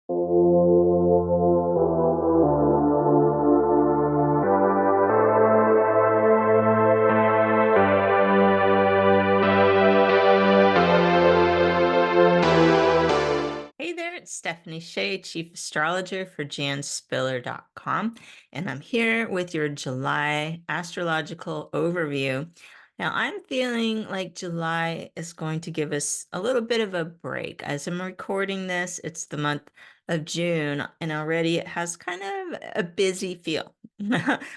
Hey there, it's Stephanie Shea, Chief Astrologer for janspiller.com, and I'm here with your July astrological overview. Now, I'm feeling like July is going to give us a little bit of a break. As I'm recording this, it's the month of June, and already it has kind of a busy feel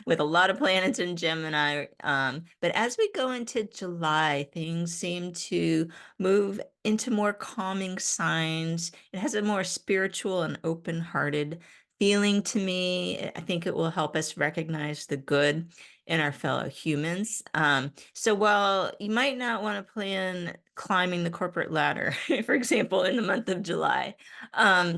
with a lot of planets in Gemini. But as we go into July, things seem to move into more calming signs. It has a more spiritual and open-hearted feeling to me. I think it will help us recognize the good in our fellow humans. So while you might not want to plan climbing the corporate ladder, for example, in the month of July,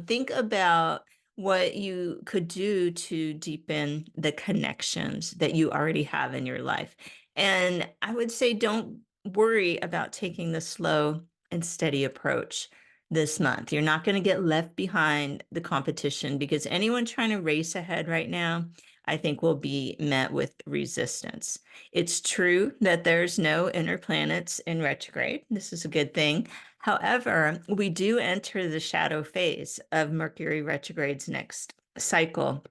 think about what you could do to deepen the connections that you already have in your life. And I would say don't worry about taking the slow and steady approach this month. You're not going to get left behind the competition because anyone trying to race ahead right now, I think will be met with resistance. It's true that there's no inner planets in retrograde. This is a good thing. However, we do enter the shadow phase of Mercury retrograde's next cycle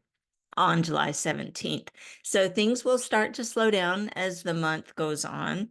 on July 17th. So things will start to slow down as the month goes on.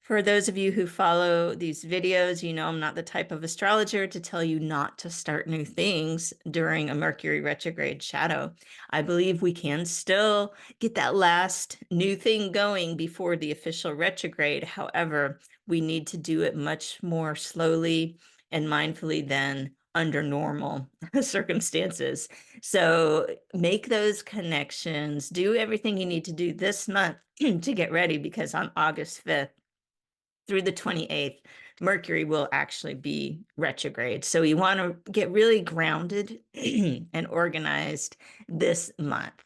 For those of you who follow these videos, you know I'm not the type of astrologer to tell you not to start new things during a Mercury retrograde shadow. I believe we can still get that last new thing going before the official retrograde. However, we need to do it much more slowly and mindfully than under normal circumstances. So make those connections, do everything you need to do this month to get ready, because on August 5th, through the 28th, Mercury will actually be retrograde. So you want to get really grounded and organized this month.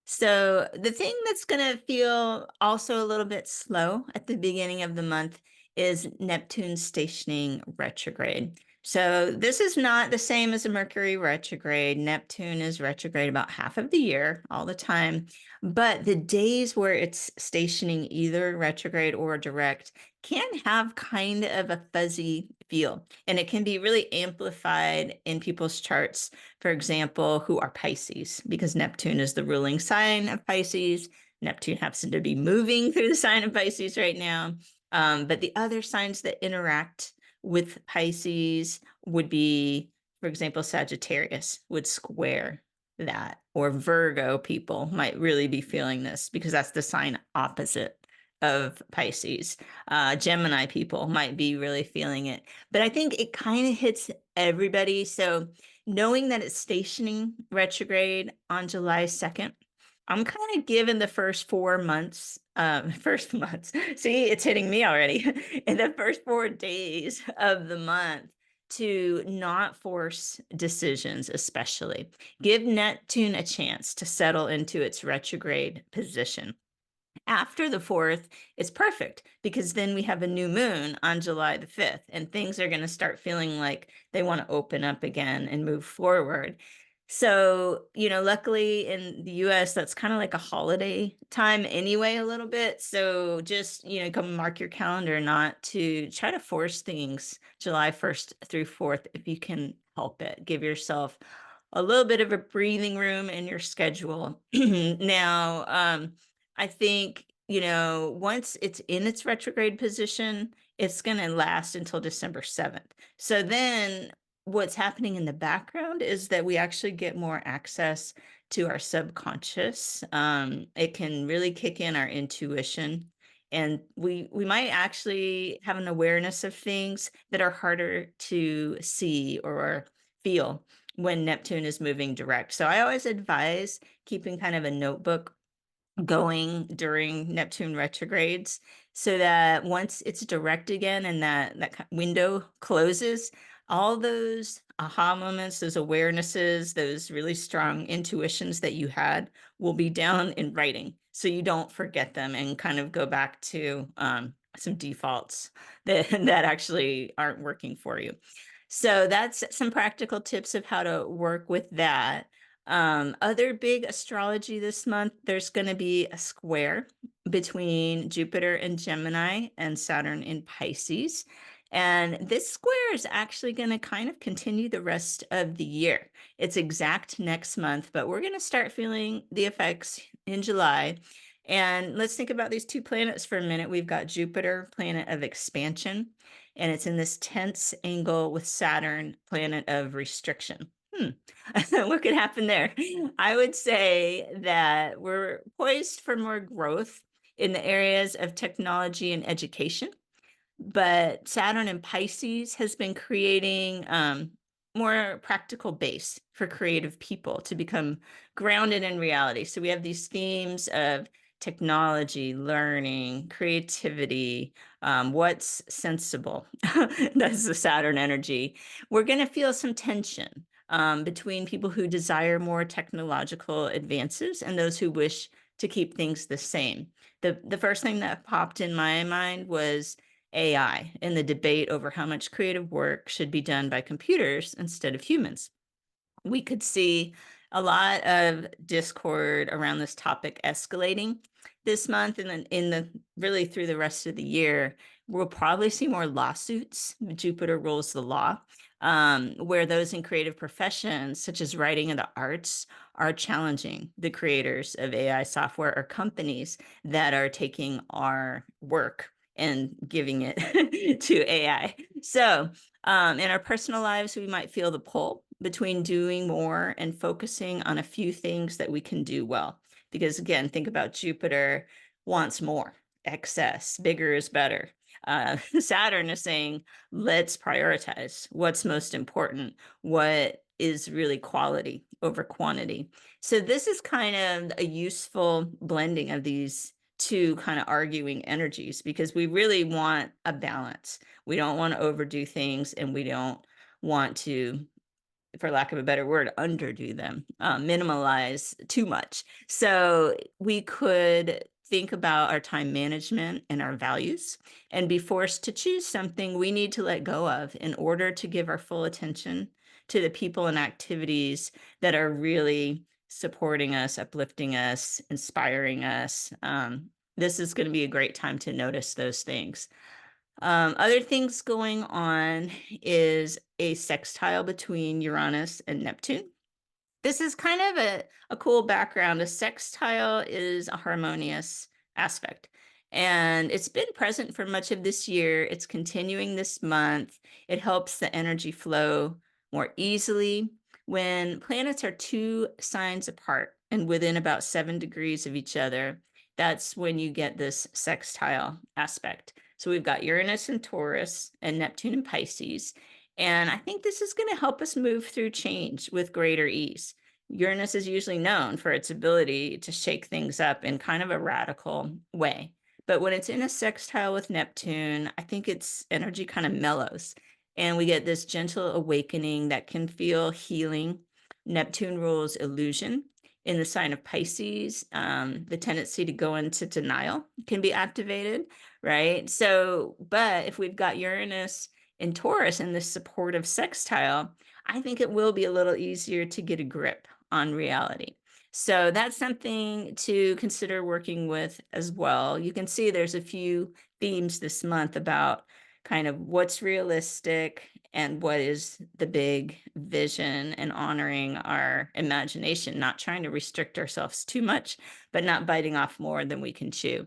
So the thing that's going to feel also a little bit slow at the beginning of the month is Neptune stationing retrograde. So this is not the same as a Mercury retrograde. Neptune is retrograde about half of the year, all the time. But the days where it's stationing either retrograde or direct can have kind of a fuzzy feel. And it can be really amplified in people's charts, for example, who are Pisces, because Neptune is the ruling sign of Pisces. Neptune happens to be moving through the sign of Pisces right now. But the other signs that interact with Pisces would be, for example, Sagittarius would square that, or Virgo people might really be feeling this because that's the sign opposite of Pisces. Gemini people might be really feeling it, but I think it kind of hits everybody. So knowing that it's stationing retrograde on July 2nd, I'm kind of given the first 4 months, first months, see, it's hitting me already, in the first 4 days of the month to not force decisions, especially. Give Neptune a chance to settle into its retrograde position. After the 4th, it's perfect because then we have a new moon on July the 5th, and things are going to start feeling like they want to open up again and move forward. So, luckily in the US, that's kind of like a holiday time anyway, a little bit. So just, come mark your calendar not to try to force things July 1st through 4th if you can help it. Give yourself a little bit of a breathing room in your schedule. Now, I think, once it's in its retrograde position, it's going to last until December 7th. So then what's happening in the background is that we actually get more access to our subconscious. It can really kick in our intuition. And we might actually have an awareness of things that are harder to see or feel when Neptune is moving direct. So I always advise keeping kind of a notebook going during Neptune retrogrades so that once it's direct again and that window closes, all those aha moments, those awarenesses, those really strong intuitions that you had will be down in writing so you don't forget them and kind of go back to some defaults that actually aren't working for you. So that's some practical tips of how to work with that. Other big astrology this month, there's going to be a square between Jupiter in Gemini and Saturn in Pisces. And this square is actually going to kind of continue the rest of the year. It's exact next month, but we're going to start feeling the effects in July. And let's think about these two planets for a minute. We've got Jupiter, planet of expansion, and it's in this tense angle with Saturn, planet of restriction. What could happen there? I would say that we're poised for more growth in the areas of technology and education, but Saturn in Pisces has been creating more practical base for creative people to become grounded in reality. So we have these themes of technology, learning, creativity, what's sensible. That's the Saturn energy. We're going to feel some tension between people who desire more technological advances and those who wish to keep things the same. The first thing that popped in my mind was AI and the debate over how much creative work should be done by computers instead of humans. We could see a lot of discord around this topic escalating this month, and then in the really through the rest of the year, we'll probably see more lawsuits. Jupiter rules the law, where those in creative professions, such as writing and the arts, are challenging the creators of AI software or companies that are taking our work and giving it to AI. So in our personal lives, we might feel the pull between doing more and focusing on a few things that we can do well. Because again, think about Jupiter wants more, excess, bigger is better. Saturn is saying, let's prioritize what's most important, what is really quality over quantity. So this is kind of a useful blending of these two kind of arguing energies, because we really want a balance. We don't want to overdo things, and we don't want to, for lack of a better word, underdo them, minimalize too much. So we could think about our time management and our values and be forced to choose something we need to let go of in order to give our full attention to the people and activities that are really supporting us, uplifting us, inspiring us. This is going to be a great time to notice those things. Other things going on is a sextile between Uranus and Neptune. This is kind of a cool background. A sextile is a harmonious aspect, and it's been present for much of this year. It's continuing this month. It helps the energy flow more easily. When planets are two signs apart and within about 7 degrees of each other, that's when you get this sextile aspect. So we've got Uranus in Taurus and Neptune in Pisces. And I think this is going to help us move through change with greater ease. Uranus is usually known for its ability to shake things up in kind of a radical way. But when it's in a sextile with Neptune, I think its energy kind of mellows, and we get this gentle awakening that can feel healing. Neptune rules illusion. In the sign of Pisces, the tendency to go into denial can be activated, right? So, but if we've got Uranus in Taurus in this supportive sextile, I think it will be a little easier to get a grip on reality. So that's something to consider working with as well. You can see there's a few themes this month about kind of what's realistic and what is the big vision, and honoring our imagination, not trying to restrict ourselves too much, but not biting off more than we can chew.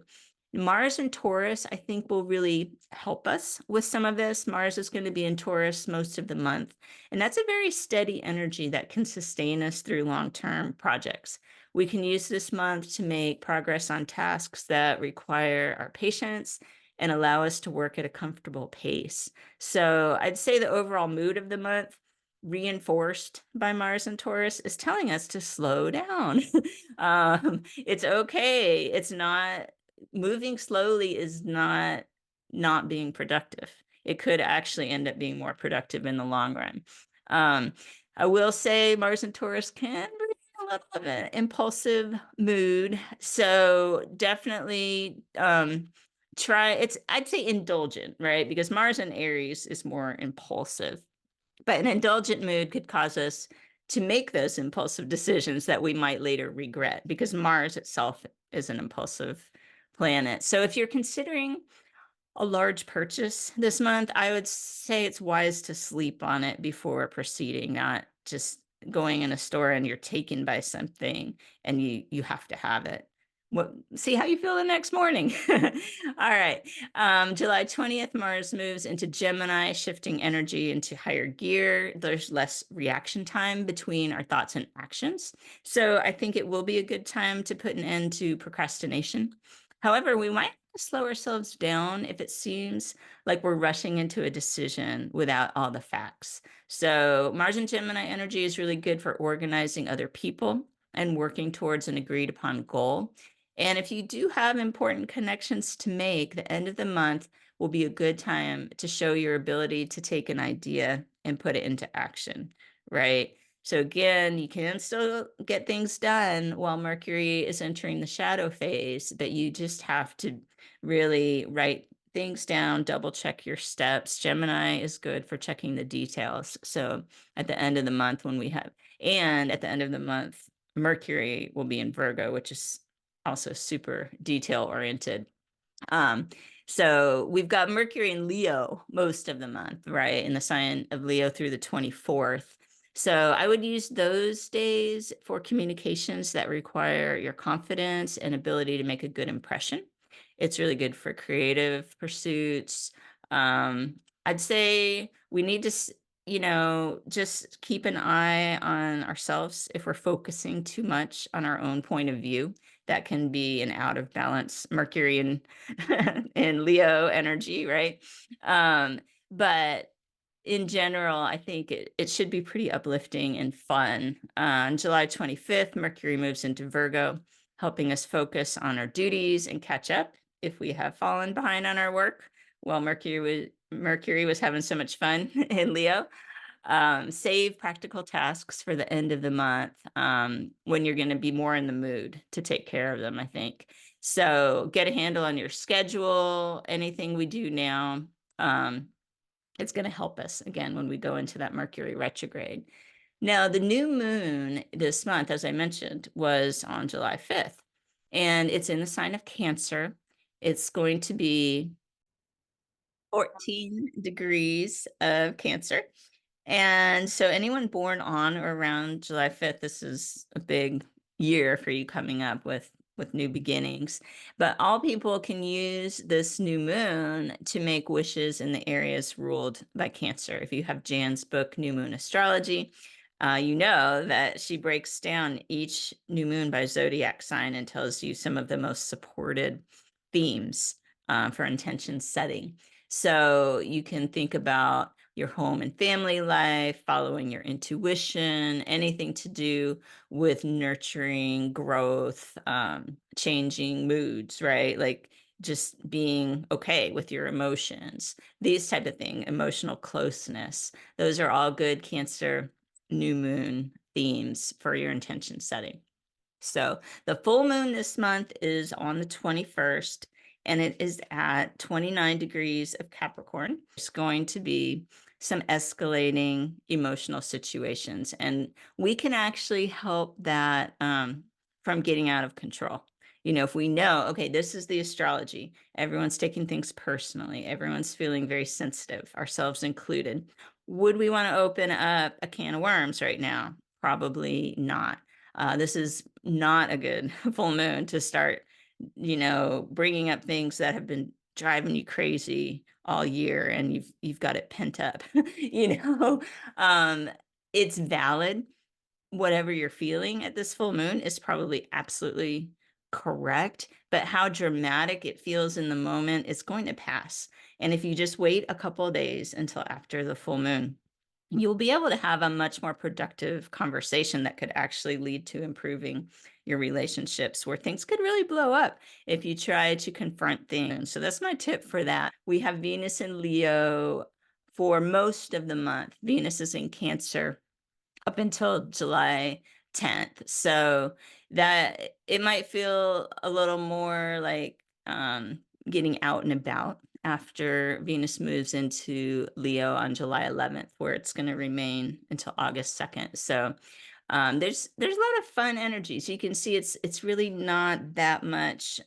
Mars and Taurus, I think, will really help us with some of this. Mars is going to be in Taurus most of the month, and that's a very steady energy that can sustain us through long-term projects. We can use this month to make progress on tasks that require our patience and allow us to work at a comfortable pace. So I'd say the overall mood of the month, reinforced by Mars and Taurus, is telling us to slow down. It's okay. It's not moving slowly is not being productive. It could actually end up being more productive in the long run. I will say Mars and Taurus can bring a little of an impulsive mood. So definitely try, I'd say indulgent, right? Because Mars and Aries is more impulsive. But an indulgent mood could cause us to make those impulsive decisions that we might later regret, because Mars itself is an impulsive planet. So if you're considering a large purchase this month, I would say it's wise to sleep on it before proceeding, not just going in a store and you're taken by something and you have to have it. What, see how you feel the next morning. All right. July 20th, Mars moves into Gemini, shifting energy into higher gear. There's less reaction time between our thoughts and actions. So I think it will be a good time to put an end to procrastination. However, we might slow ourselves down if it seems like we're rushing into a decision without all the facts. So Mars and Gemini energy is really good for organizing other people and working towards an agreed upon goal. And if you do have important connections to make, the end of the month will be a good time to show your ability to take an idea and put it into action, right? So again, you can still get things done while Mercury is entering the shadow phase, but you just have to really write things down, double check your steps. Gemini is good for checking the details. So at the end of the month and at the end of the month, Mercury will be in Virgo, which is also super detail oriented. Um, so we've got Mercury in Leo most of the month, right? In the sign of Leo through the 24th. So I would use those days for communications that require your confidence and ability to make a good impression. It's really good for creative pursuits. I'd say we need to, just keep an eye on ourselves if we're focusing too much on our own point of view. That can be an out of balance Mercury and in Leo energy, right? But in general, I think it should be pretty uplifting and fun. On July 25th, Mercury moves into Virgo, helping us focus on our duties and catch up if we have fallen behind on our work. Well, Mercury was having so much fun in Leo. Save practical tasks for the end of the month when you're going to be more in the mood to take care of them, I think. So get a handle on your schedule. Anything we do now, it's going to help us again when we go into that Mercury retrograde. Now, the new moon this month, as I mentioned, was on July 5th, and it's in the sign of Cancer. It's going to be 14 degrees of Cancer. And so anyone born on or around July 5th, this is a big year for you coming up with new beginnings. But all people can use this new moon to make wishes in the areas ruled by Cancer. If you have Jan's book, New Moon Astrology, you know that she breaks down each new moon by zodiac sign and tells you some of the most supported themes for intention setting. So you can think about your home and family life, following your intuition, anything to do with nurturing growth, changing moods, right? Like just being okay with your emotions, these type of thing, emotional closeness. Those are all good Cancer new moon themes for your intention setting. So the full moon this month is on the 21st, and it is at 29 degrees of Capricorn. It's going to be some escalating emotional situations, and we can actually help that from getting out of control. If we know, okay, this is the astrology, everyone's taking things personally, everyone's feeling very sensitive, ourselves included. Would we want to open up a can of worms right now? Probably not. This is not a good full moon to start, bringing up things that have been driving you crazy all year and you've got it pent up. you know, um, it's valid. Whatever you're feeling at this full moon is probably absolutely correct, but how dramatic it feels in the moment is going to pass. And if you just wait a couple of days until after the full moon, you'll be able to have a much more productive conversation that could actually lead to improving your relationships, where things could really blow up if you try to confront things. So that's my tip for that. We have Venus in Leo for most of the month. Venus is in Cancer up until July 10th. So that it might feel a little more like getting out and about after Venus moves into Leo on July 11th, where it's going to remain until August 2nd. So there's a lot of fun energies. You can see it's really not that much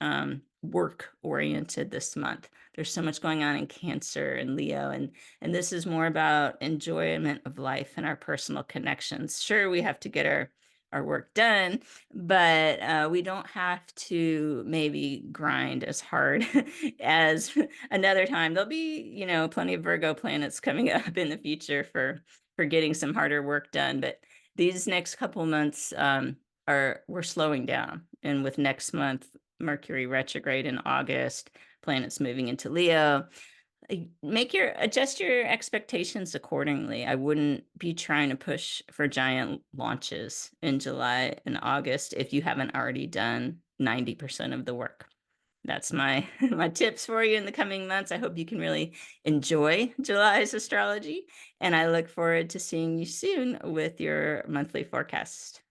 work oriented this month. There's so much going on in Cancer and Leo, and this is more about enjoyment of life and our personal connections. Sure, we have to get our work done, but we don't have to maybe grind as hard as another time. There'll be, plenty of Virgo planets coming up in the future for getting some harder work done, but these next couple months we're slowing down. And with next month, Mercury retrograde in August, planets moving into Leo, adjust your expectations accordingly. I wouldn't be trying to push for giant launches in July and August if you haven't already done 90% of the work. That's my my tips for you in the coming months. I hope you can really enjoy July's astrology, and I look forward to seeing you soon with your monthly forecast.